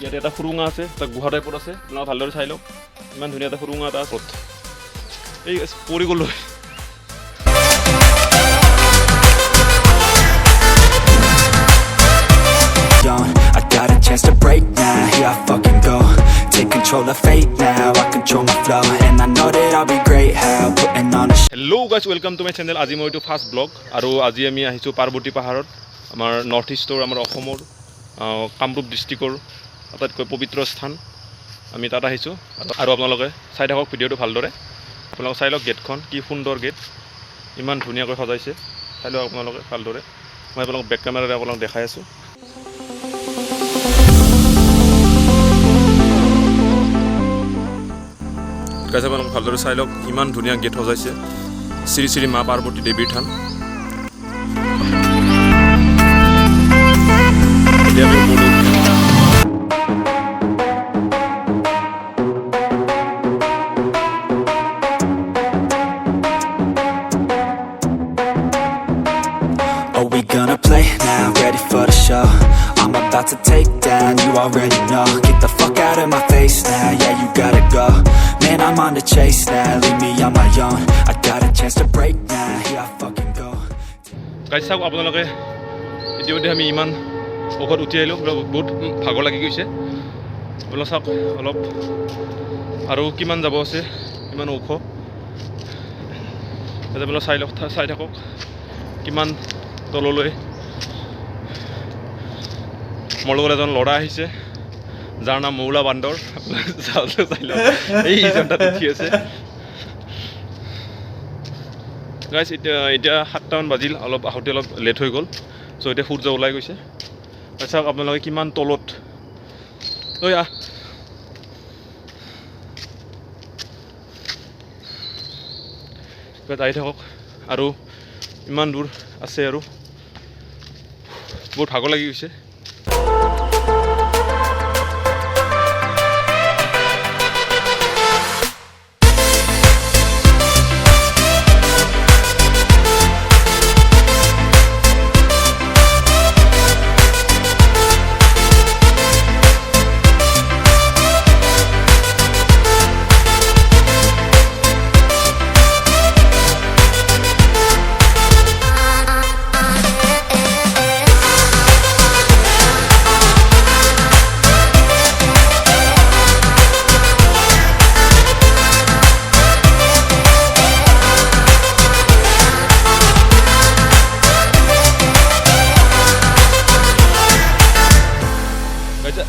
ইয়াতে এটা সুৰুঙা আছে, এটা গুহা টাইপত আছে, আপোনালোকে ভালদৰে চাই লওক। ইমান ধুনীয়া এটা সুৰুঙা এটা আছে। এই পৰি গ'লো। I got a chance to break now, here I fucking go. Take control of fate now, I control my flow. And I know that I'll be great, how putting on a Hello guys, welcome to my channel. আজি মই এইটো first blog আৰু আজি আমি আহিছোঁ পাৰ্বতী পাহাৰত, আমাৰ north ইষ্টৰ, আমাৰ অসমৰ কামৰূপ ডিষ্ট্ৰিক্টৰ আটাইতকৈ পবিত্ৰ স্থান। আমি তাত আহিছোঁ আৰু আপোনালোকে চাই থাকক ভিডিঅ'টো ভালদৰে। আপোনালোকে চাই লওক গেটখন, কি সুন্দৰ গেট, ইমান ধুনীয়াকৈ সজাইছে। চাই লওক আপোনালোকে ভালদৰে। মই আপোনালোকক বেক কেমেৰাৰে আপোনালোকক দেখাই আছোঁ। গাইজ আপোনালোকে ভালদৰে চাই লওক, ইমান ধুনীয়া গেট সজাইছে। শ্ৰী শ্ৰী মা পাৰ্বতী দেৱীৰ থান। Oh, we gonna play now, ready for the show. I'm about to take down, you already know. Get the fuck out of my face now, yeah, you gotta go. Man, I'm on the chase now, leave me on my own. I got a chance to break now, here I fucking go. Guys চাওক আপোনালোকে, ইতিমধ্যে আমি ইমান ওখত উঠি আহিলোঁ, বহুত ভাগৰ লাগি গৈছে। আপোনালোকে চাওক অলপ আৰু কিমান যাব আছে, ইমান ওখ। আপোনালোকে চাই থাকক কিমান তললৈ। মোৰ লগত এজন ল'ৰা আহিছে যাৰ নাম মৌলা বান্দৰ। চাই লওক এই জনতাত উঠি আছে। গাইজ এতিয়া 7টামান বাজিল, অলপ আহোঁতে অলপ লেট হৈ গ'ল। চ' এতিয়া সূৰ্য ওলাই গৈছে। চাওক আপোনালোকে কিমান তলত। ঐ আহ, আহি থাকক আৰু ইমান দূৰ আছে আৰু বহুত ভাগৰ লাগি গৈছে।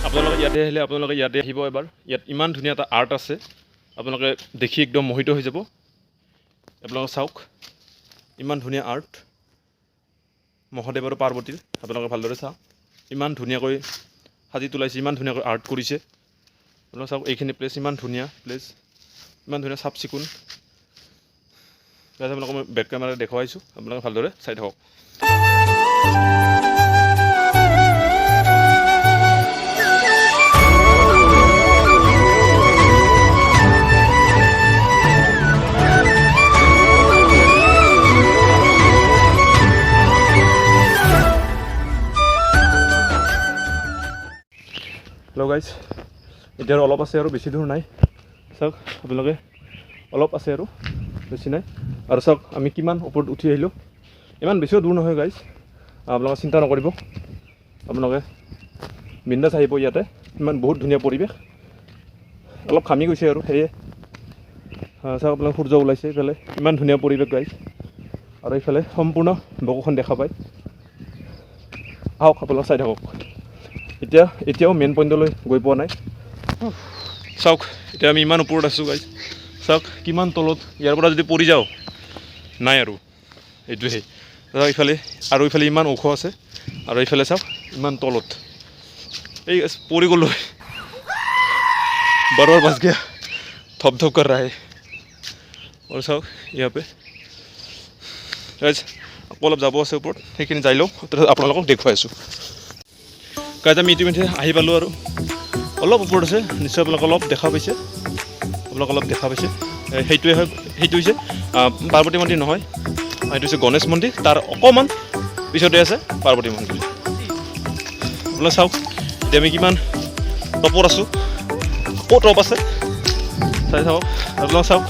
আপোনালোকে ইয়াতে আহিলে আপোনালোকে ইয়াতে আহিব এবাৰ। ইয়াত ইমান ধুনীয়া এটা আৰ্ট আছে, আপোনালোকে দেখি একদম মোহিত হৈ যাব। আপোনালোকে চাওক ইমান ধুনীয়া আৰ্ট, মহাদেৱ আৰু পাৰ্বতীৰ। আপোনালোকে ভালদৰে চাওক, ইমান ধুনীয়াকৈ সাজি তোলাইছে, ইমান ধুনীয়াকৈ আৰ্ট কৰিছে। আপোনালোকে চাওক এইখিনি প্লেচ, ইমান ধুনীয়া প্লেচ, ইমান ধুনীয়া চাফ চিকুণ। আপোনালোকক মই বেক কেমেৰাৰে দেখুৱাইছোঁ, আপোনালোকে ভালদৰে চাই থাকক। হেল্ল' গাইজ, এতিয়া আৰু অলপ আছে আৰু বেছি দূৰ নাই। চাওক আপোনালোকে অলপ আছে আৰু বেছি নাই। আৰু চাওক আমি কিমান ওপৰত উঠি আহিলোঁ, ইমান বেছিও দূৰ নহয় গাইজ। আপোনালোকে চিন্তা নকৰিব, আপোনালোকে বিন্দাছ আহিব ইয়াতে। ইমান বহুত ধুনীয়া পৰিৱেশ, অলপ ঘামি গৈছে আৰু সেয়ে। চাওক আপোনালোকে সূৰ্য ওলাইছে এইফালে, ইমান ধুনীয়া পৰিৱেশ গাইজ। আৰু এইফালে সম্পূৰ্ণ বগোখন দেখা পায়। আহক আপোনালোকে চাই থাকক। এতিয়াও মেইন পইণ্টলৈ গৈ পোৱা নাই। চাওক এতিয়া আমি ইমান ওপৰত আছোঁ গাইজ। চাওক কিমান তলত, ইয়াৰ পৰা যদি পৰি যাওঁ নাই আৰু এইটোৱেই। ইফালে আৰু ইফালে ইমান ওখ আছে, আৰু এইফালে চাওক ইমান তলত। এই পৰি গ'লো, বাৰ বাজ গয়া, ধপ ধপ কৰ ৰাহে। আৰু চাওক ইয়াতে গাইজ আকৌ অলপ যাব আছে ওপৰত, সেইখিনি যাই লওঁ, আপোনালোকক দেখুৱাই আছোঁ। গাইজ আমি ইতিমধ্যে আহি পালোঁ আৰু অলপ ওপৰত আছে, নিশ্চয় আপোনালোকে অলপ দেখা পাইছে। সেইটোৱে সেইটো হৈছে পাৰ্বতী মন্দিৰ নহয়, এইটো হৈছে গণেশ মন্দিৰ। তাৰ অকণমান পিছতে আছে পাৰ্বতী মন্দিৰ। আপোনালোকে চাওক এতিয়া আমি কিমান টপত আছোঁ ক'ত টপ আছে চাই চাওক আপোনালোক চাওক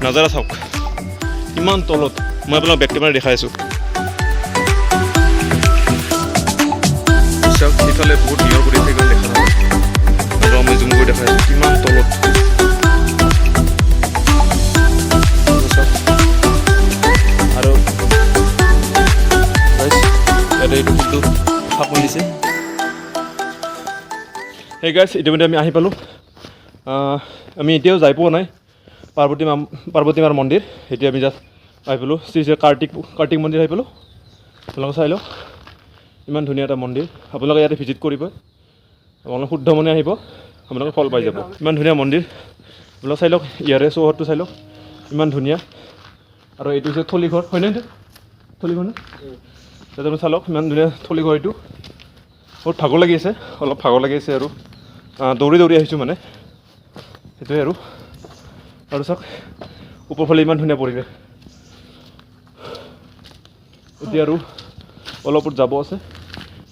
নাজাৰা চাওক ইমান তলত মই আপোনাক বেক কেমেৰা দেখাই আছোঁ চাওক সিফালে বহুত নিয়ৰ কৰি আছে দেখা নাপায় আৰু মই জুম কৰি দেখাই আছোঁ কিমান তলত আৰু ইয়াতে এইটো ফুলটো সাপ মাৰিছে সেই গাইছ ইতিমধ্যে আমি আহি পালোঁ আমি এতিয়াও যাই পোৱা নাই পাৰ্বতী মাৰ মন্দিৰ এতিয়া আমি জাষ্ট আহি পালোঁ শ্ৰী শ্ৰী কাৰ্তিক মন্দিৰ আহি পালোঁ আপোনালোকে চাই লওক ইমান ধুনীয়া এটা মন্দিৰ আপোনালোকে ইয়াতে ভিজিট কৰিব আপোনালোকে শুদ্ধ মনে আহিব আপোনালোকে ফল পাই যাব ইমান ধুনীয়া মন্দিৰ আপোনালোকে চাই লওক ইয়াৰে চৌহদটো চাই লওক ইমান ধুনীয়া আৰু এইটো হৈছে থলীঘৰ হয়নে থলীঘৰ নে তাতে আপুনি চাই লওক ইমান ধুনীয়া থলীঘৰ এইটো বহুত ভাগৰ লাগি আছে অলপ ভাগৰ লাগি আছে আৰু দৌৰি আহিছোঁ মানে সেইটোৱে আৰু চাওক ওপৰফালে ইমান ধুনীয়া পৰিৱেশ এতিয়া আৰু অলপ যাব আছে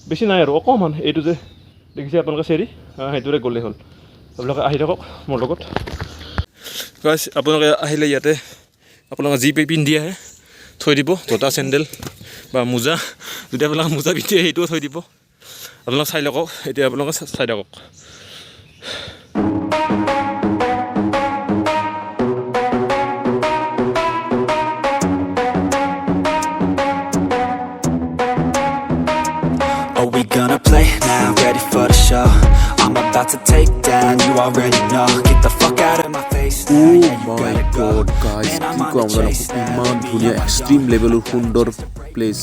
বেছি নাই আৰু অকণমান এইটো যে দেখিছে আপোনালোকে চেৰি সেইটোৰে গ'লেই হ'ল আপোনালোকে আহি থাকক মোৰ লগত গাইছ আপোনালোকে আহিলে ইয়াতে আপোনালোকে যি পিন্ধি আহে থৈ দিব জোতা চেণ্ডেল বা মোজা যদি আপোনালোকে মোজা পিন্ধি আহে সেইটোও থৈ দিব আপোনালোকে চাই লওক এতিয়া আপোনালোকে চাই থাকক Gonna play now, ready for the show. I'm about to take down, you already know. Get the fuck out of my face now, yeah, you gotta go. Guys, Man, I'm কি on com the chase now, ইমান leave me ধুনীয়া on my extreme go. লেভেলৰ সুন্দৰ place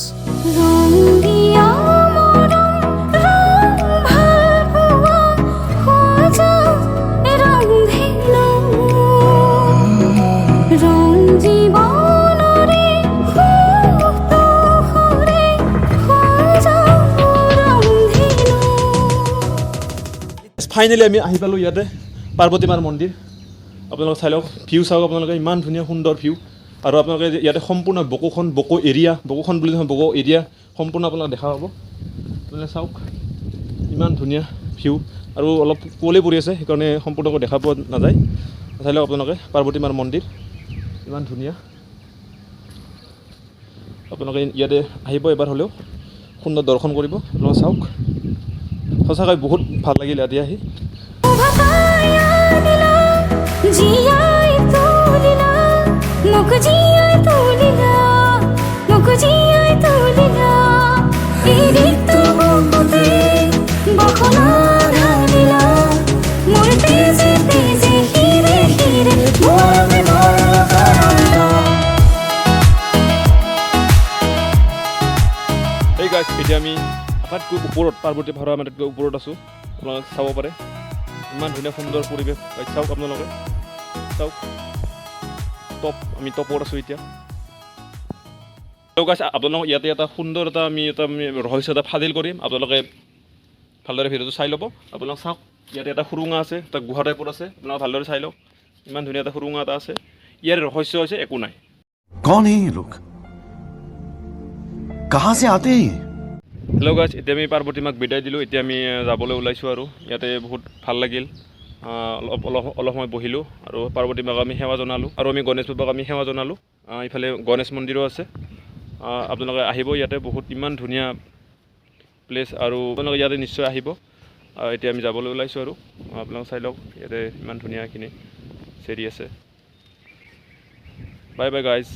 finally আমি আহি পালোঁ ইয়াতে পাৰ্বতী মাৰ মন্দিৰ আপোনালোকে চাই লওক ভিউ চাওক আপোনালোকে ইমান ধুনীয়া সুন্দৰ ভিউ আৰু আপোনালোকে ইয়াতে সম্পূৰ্ণ বকো বুলি নহয় বকো এৰিয়া সম্পূৰ্ণ আপোনালোকে দেখা পাব আপোনালোকে চাওক ইমান ধুনীয়া ভিউ আৰু অলপ কুঁৱলী পৰি আছে সেইকাৰণে সম্পূৰ্ণকৈ দেখা পোৱা নাযায় চাই লওক আপোনালোকে পাৰ্বতী মাৰ মন্দিৰ ইমান ধুনীয়া আপোনালোকে ইয়াতে আহিব এবাৰ হ'লেও সুন্দৰ দৰ্শন কৰিব আপোনালোকে চাওক সঁচাকৈ বহুত ভাল লাগিল ইয়াতে আহি এই গাইছ এতিয়া আমি আটাইতকৈ ওপৰত পাৰ্বতী পাহাৰৰ আটাইতকৈ ওপৰত আছোঁ আপোনালোকে চাব পাৰে ইমান ধুনীয়া সুন্দৰ পৰিৱেশ চাওক আপোনালোকে চাওক আমি টপত আছোঁ এতিয়া গাইছ আপোনালোকক ইয়াতে এটা সুন্দৰ এটা আমি ৰহস্য এটা ফাদিল কৰিম আপোনালোকে ভালদৰে ভিডিঅ'টো চাই ল'ব আপোনালোকে চাওক ইয়াতে এটা সুৰুঙা আছে এটা গুহা টাইপত আছে আপোনালোকে ভালদৰে চাই লওক ইমান ধুনীয়া এটা সুৰুঙা এটা আছে ইয়াৰ ৰহস্য হৈছে একো নাই कौन है ये लोग कहाँ से आते हैं হেল্ল' গাইছ এতিয়া আমি পাৰ্বতী মাক বিদায় দিলোঁ এতিয়া আমি যাবলৈ ওলাইছোঁ আৰু ইয়াতে বহুত ভাল লাগিল অলপ সময় বহিলোঁ আৰু পাৰ্বতী মাক আমি সেৱা জনালোঁ আৰু আমি গণেশ বাবাক আমি সেৱা জনালোঁ ইফালে গণেশ মন্দিৰো আছে আপোনালোকে আহিব ইয়াতে বহুত ইমান ধুনীয়া প্লেচ আৰু আপোনালোকে ইয়াতে নিশ্চয় আহিব এতিয়া আমি যাবলৈ ওলাইছোঁ আৰু আপোনালোকে চাই লওক ইয়াতে ইমান ধুনীয়াখিনি চেৰি আছে বাই বাই গাইজ